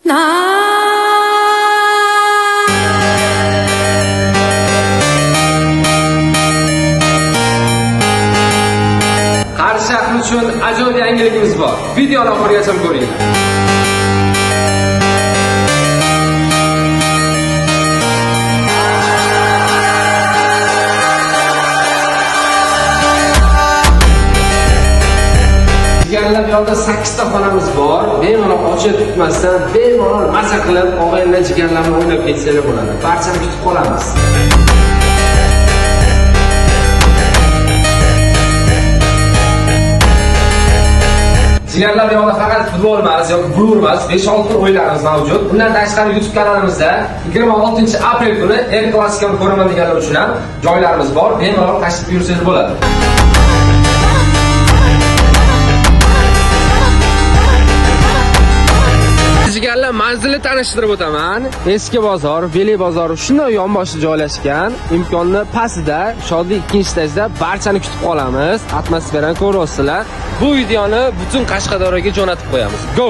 Qarshi shahri uchun ajoyib yangiligimiz bor. Videoni oxirigacha ko'ringlar. Jigarlar, bu yoqda 8 ta xonamiz bor. Bemalol ochib tutmasdan, bemalol maza qilib, og'aylar jigarlarni o'ynab ketsanglar bo'ladi. Barchani kutib qolamiz. Jigarlar, bu yoqda faqat futbol emas yoki blur emas, 5-6 ta o'yinlarimiz mavjud. Bundan tashqari YouTube kanalimizda 26-aprel kuni El Clasico'ni ko'raman deganlar uchun ham joylarimiz bor. Bemalol tashrif buyursangiz bo'ladi. Jigarlar, manzilni tanishtirib o'taman. Eski bozor, Veli bozori shunday yonboshida joylashgan. Imkonni pastida, shodlik ikkinchi etajda barchani kutib qolamiz. Atmosferani ko'ryapsizlar. Bu videoni butun Qashqadaryoga jo'natib qo'yamiz. Go!